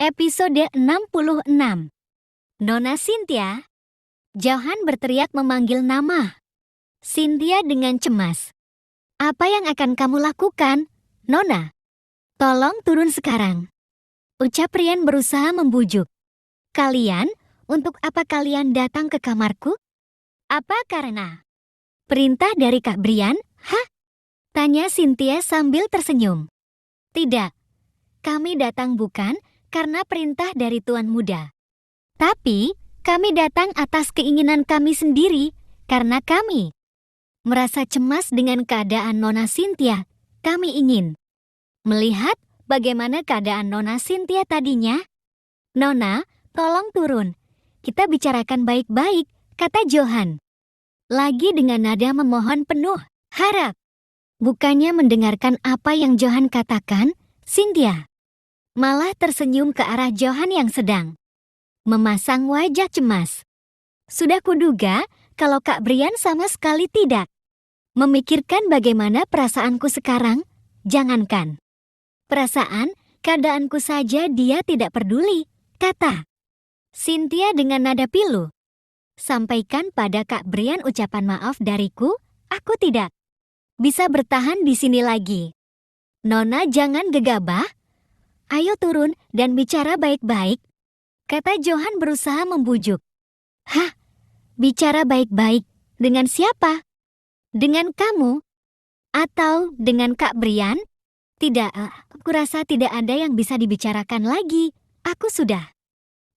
Episode 66. Nona Cynthia. Johan berteriak memanggil nama Cynthia dengan cemas. Apa yang akan kamu lakukan, Nona? Tolong turun sekarang. Ucap Rian berusaha membujuk. Kalian, untuk apa kalian datang ke kamarku? Apa karena perintah dari Kak Brian? Hah? Tanya Cynthia sambil tersenyum. Tidak, kami datang bukan karena perintah dari Tuan Muda. Tapi, kami datang atas keinginan kami sendiri, karena kami merasa cemas dengan keadaan Nona Cynthia. Kami ingin melihat bagaimana keadaan Nona Cynthia tadinya. Nona, tolong turun. Kita bicarakan baik-baik, kata Johan. Lagi dengan nada memohon penuh harap. Bukannya mendengarkan apa yang Johan katakan, Cynthia malah tersenyum ke arah Johan yang sedang memasang wajah cemas. Sudah kuduga kalau Kak Brian sama sekali tidak memikirkan bagaimana perasaanku sekarang. Jangankan perasaan, keadaanku saja dia tidak peduli, kata Cynthia dengan nada pilu. Sampaikan pada Kak Brian ucapan maaf dariku, aku tidak bisa bertahan di sini lagi. Nona jangan gegabah. Ayo turun dan bicara baik-baik, kata Johan berusaha membujuk. Hah? Bicara baik-baik? Dengan siapa? Dengan kamu? Atau dengan Kak Brian? Tidak, aku rasa tidak ada yang bisa dibicarakan lagi. Aku sudah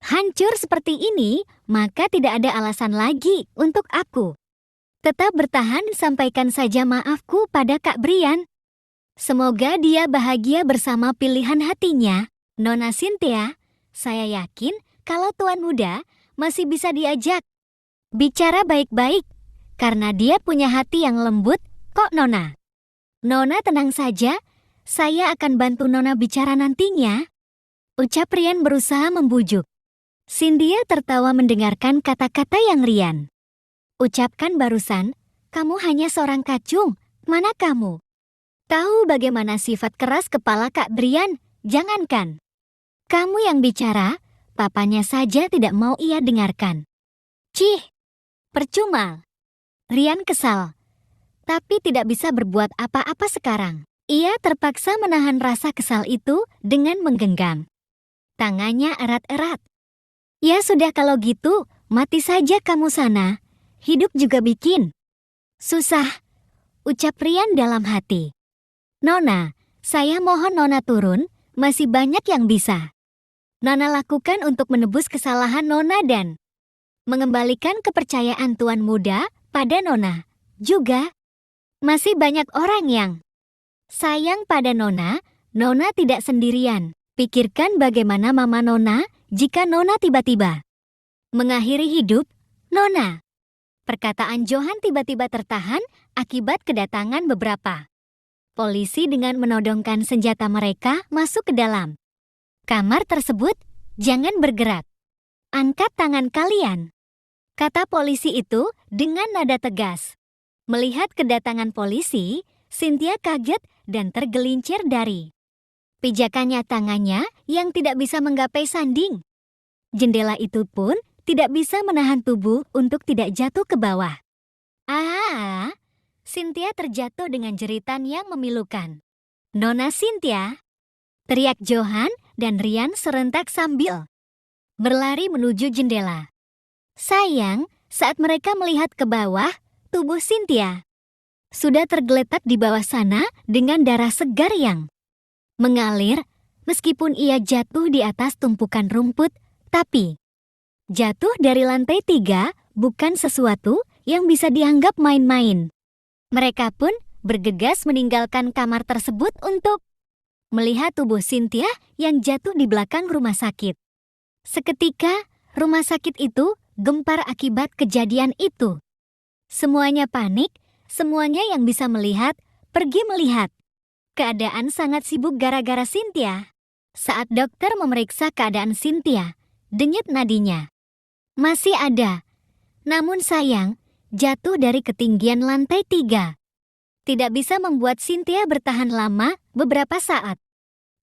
hancur seperti ini, maka tidak ada alasan lagi untuk aku tetap bertahan. Sampaikan saja maafku pada Kak Brian. Semoga dia bahagia bersama pilihan hatinya. Nona Cynthia, saya yakin kalau Tuan Muda masih bisa diajak bicara baik-baik, karena dia punya hati yang lembut kok Nona. Nona tenang saja, saya akan bantu Nona bicara nantinya. Ucap Rian berusaha membujuk. Cynthia tertawa mendengarkan kata-kata yang Rian ucapkan barusan. Kamu hanya seorang kacung, mana kamu tahu bagaimana sifat keras kepala Kak Brian? Jangankan kamu yang bicara, papanya saja tidak mau ia dengarkan. Cih, percuma. Rian kesal, tapi tidak bisa berbuat apa-apa sekarang. Ia terpaksa menahan rasa kesal itu dengan menggenggam tangannya erat-erat. Ya sudah kalau gitu, mati saja kamu sana. Hidup juga bikin susah, ucap Rian dalam hati. Nona, saya mohon Nona turun, masih banyak yang bisa Nona lakukan untuk menebus kesalahan Nona dan mengembalikan kepercayaan Tuan Muda pada Nona. Juga, masih banyak orang yang sayang pada Nona. Nona tidak sendirian. Pikirkan bagaimana Mama Nona jika Nona tiba-tiba mengakhiri hidup Nona. Perkataan Johan tiba-tiba tertahan akibat kedatangan beberapa polisi dengan menodongkan senjata mereka masuk ke dalam kamar tersebut. Jangan bergerak. Angkat tangan kalian, kata polisi itu dengan nada tegas. Melihat kedatangan polisi, Cynthia kaget dan tergelincir dari pijakannya tangannya yang tidak bisa menggapai sanding. Jendela itu pun tidak bisa menahan tubuh untuk tidak jatuh ke bawah. Cynthia terjatuh dengan jeritan yang memilukan. Nona Cynthia, teriak Johan dan Rian serentak sambil berlari menuju jendela. Sayang, saat mereka melihat ke bawah, tubuh Cynthia sudah tergeletak di bawah sana dengan darah segar yang mengalir. Meskipun ia jatuh di atas tumpukan rumput, tapi jatuh dari lantai 3 bukan sesuatu yang bisa dianggap main-main. Mereka pun bergegas meninggalkan kamar tersebut untuk melihat tubuh Cynthia yang jatuh di belakang rumah sakit. Seketika, rumah sakit itu gempar akibat kejadian itu. Semuanya panik, semuanya yang bisa melihat pergi melihat. Keadaan sangat sibuk gara-gara Cynthia. Saat dokter memeriksa keadaan Cynthia, denyut nadinya masih ada. Namun sayang, jatuh dari ketinggian lantai 3 tidak bisa membuat Cynthia bertahan lama beberapa saat.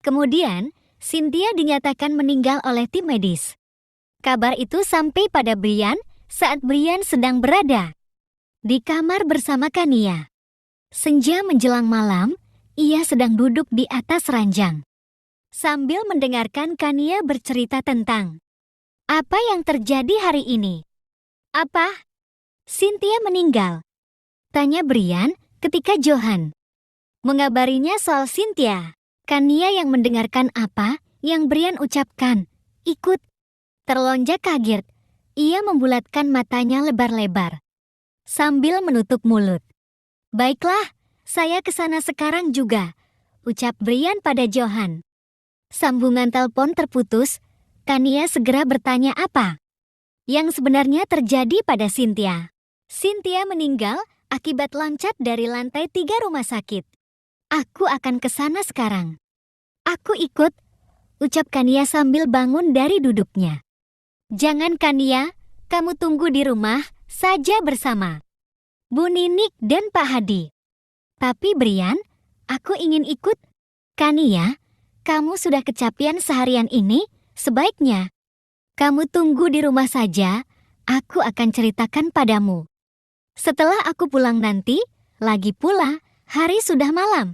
Kemudian, Cynthia dinyatakan meninggal oleh tim medis. Kabar itu sampai pada Brian saat Brian sedang berada di kamar bersama Kania. Senja menjelang malam, ia sedang duduk di atas ranjang sambil mendengarkan Kania bercerita tentang apa yang terjadi hari ini. Apa? Cynthia meninggal? Tanya Brian ketika Johan mengabarinya soal Cynthia. Kania yang mendengarkan apa yang Brian ucapkan, ikut terlonjak kaget. Ia membulatkan matanya lebar-lebar sambil menutup mulut. Baiklah, saya ke sana sekarang juga, ucap Brian pada Johan. Sambungan telepon terputus. Kania segera bertanya apa yang sebenarnya terjadi pada Cynthia. Cynthia meninggal akibat loncat dari lantai 3 rumah sakit. Aku akan ke sana sekarang. Aku ikut, ucap Kania sambil bangun dari duduknya. Jangan Kania, kamu tunggu di rumah saja bersama Bu Ninik dan Pak Hadi. Tapi Brian, aku ingin ikut. Kania, kamu sudah kecapean seharian ini, sebaiknya kamu tunggu di rumah saja, aku akan ceritakan padamu. Setelah aku pulang nanti, lagi pula, hari sudah malam.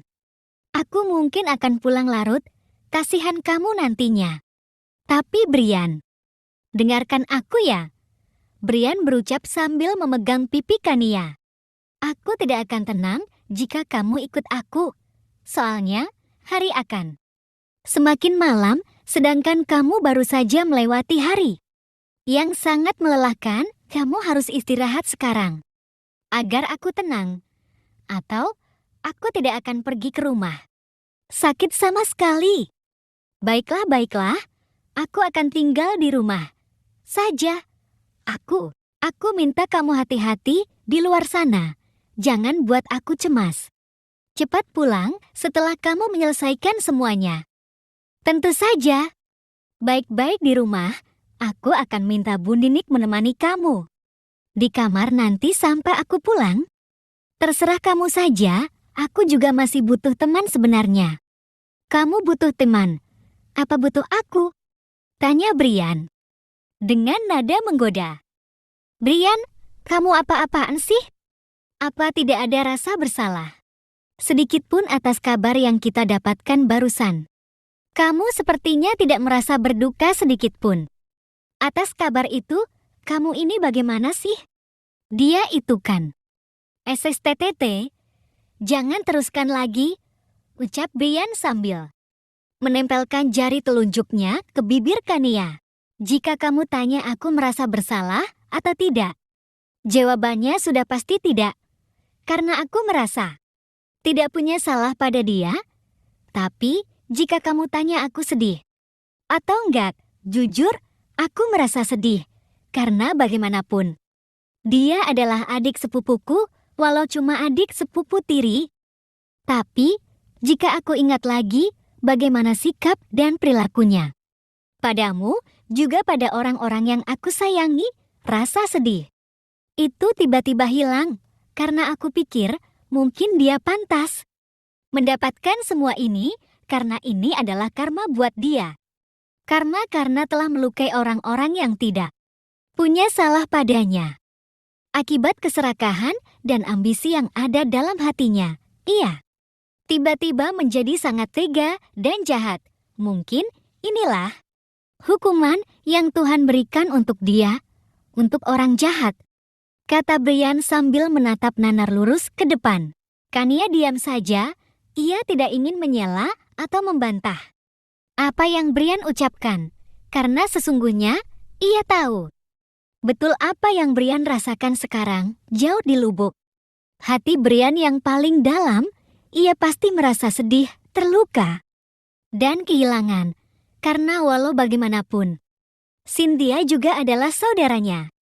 Aku mungkin akan pulang larut, kasihan kamu nantinya. Tapi Brian, dengarkan aku ya. Brian berucap sambil memegang pipi Kania. Aku tidak akan tenang jika kamu ikut aku. Soalnya, hari akan semakin malam, sedangkan kamu baru saja melewati hari yang sangat melelahkan. Kamu harus istirahat sekarang agar aku tenang. Atau aku tidak akan pergi ke rumah sakit sama sekali. Baiklah, baiklah. Aku akan tinggal di rumah saja. Aku minta kamu hati-hati di luar sana. Jangan buat aku cemas. Cepat pulang setelah kamu menyelesaikan semuanya. Tentu saja. Baik-baik di rumah, aku akan minta Bu Ninik menemani kamu di kamar nanti sampai aku pulang. Terserah kamu saja, aku juga masih butuh teman sebenarnya. Kamu butuh teman. Apa butuh aku? Tanya Brian dengan nada menggoda. Brian, kamu apa-apaan sih? Apa tidak ada rasa bersalah sedikit pun atas kabar yang kita dapatkan barusan? Kamu sepertinya tidak merasa berduka sedikit pun atas kabar itu. Kamu ini bagaimana sih? Dia itu kan SSTTT. Jangan teruskan lagi, ucap Brian sambil menempelkan jari telunjuknya ke bibir Kania. Jika kamu tanya aku merasa bersalah atau tidak, jawabannya sudah pasti tidak. Karena aku merasa tidak punya salah pada dia. Tapi, jika kamu tanya aku sedih atau enggak, jujur, aku merasa sedih. Karena bagaimanapun, dia adalah adik sepupuku, walau cuma adik sepupu tiri. Tapi, jika aku ingat lagi bagaimana sikap dan perilakunya padamu, juga pada orang-orang yang aku sayangi, rasa sedih itu tiba-tiba hilang. Karena aku pikir mungkin dia pantas mendapatkan semua ini, karena ini adalah karma buat dia. Karena telah melukai orang-orang yang tidak punya salah padanya. Akibat keserakahan dan ambisi yang ada dalam hatinya, ia tiba-tiba menjadi sangat tega dan jahat. Mungkin inilah hukuman yang Tuhan berikan untuk dia, untuk orang jahat, kata Brian sambil menatap nanar lurus ke depan. Kania diam saja, ia tidak ingin menyela atau membantah apa yang Brian ucapkan, karena sesungguhnya ia tahu betul apa yang Brian rasakan sekarang, jauh di lubuk hati Brian yang paling dalam. Ia pasti merasa sedih, terluka, dan kehilangan. Karena walau bagaimanapun, Cynthia juga adalah saudaranya.